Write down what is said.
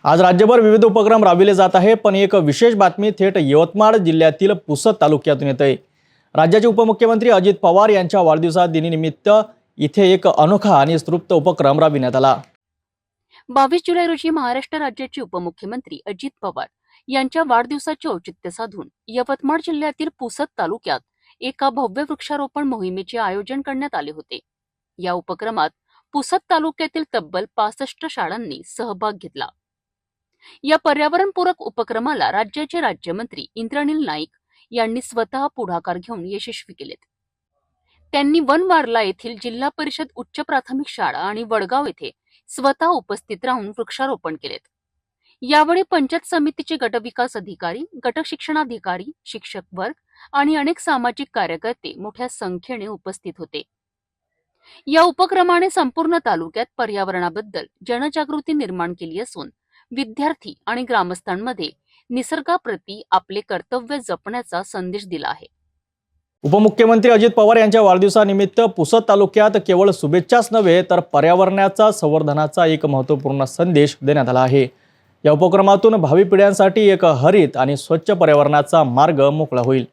आज राज्यभर विविध उपक्रम राबविले जात आहे, पण एक विशेष बातमी थेट यवतमाळ जिल्ह्यातील पुसद तालुक्यातून येत आहे। राज्याचे उपमुख्यमंत्री अजित पवार यांच्या वाढदिवसानिमित्त इथे एक अनोखा आणि स्तृप्त उपक्रम राबविण्यात आला। 22 जुलै रोजी महाराष्ट्र राज्याचे उपमुख्यमंत्री अजित पवार यांच्या वाढदिवसाचे औचित्य साधून यवतमाळ जिल्ह्यातील पुसद तालुक्यात एका भव्य वृक्षारोपण मोहिमेचे आयोजन करण्यात आले होते। या उपक्रमात पुसद तालुक्यातील तब्बल 65 शाळांनी सहभाग घेतला। या पर्यावरणपूरक उपक्रमाला राज्याचे राज्यमंत्री इंद्रनील नाईक यांनी स्वतः पुढाकार घेऊन यशस्वी केलेत। त्यांनी वनवारला येथील जिल्हा परिषद उच्च प्राथमिक शाळा आणि वडगाव येथे स्वतः उपस्थित राहून वृक्षारोपण केलेत। यावेळी पंचायत समितीचे गटविकास अधिकारी, गट शिक्षणाधिकारी, शिक्षक वर्ग आणि अनेक सामाजिक कार्यकर्ते मोठ्या संख्येने उपस्थित होते। या उपक्रमाने संपूर्ण तालुक्यात पर्यावरणाबद्दल जनजागृती निर्माण केली असून विद्यार्थी आणि ग्रामस्थांमध्ये निसर्गाप्रती आपले कर्तव्य जपण्याचा संदेश दिला आहे। उपमुख्यमंत्री अजित पवार यांच्या वाढदिवसानिमित्त पुसद तालुक्यात केवळ शुभेच्छाच नव्हे तर पर्यावरणाचा संवर्धनाचा एक महत्त्वपूर्ण संदेश देण्यात आला आहे। या उपक्रमातून भावी पिढ्यांसाठी एक हरित आणि स्वच्छ पर्यावरणाचा मार्ग मोकळा होईल।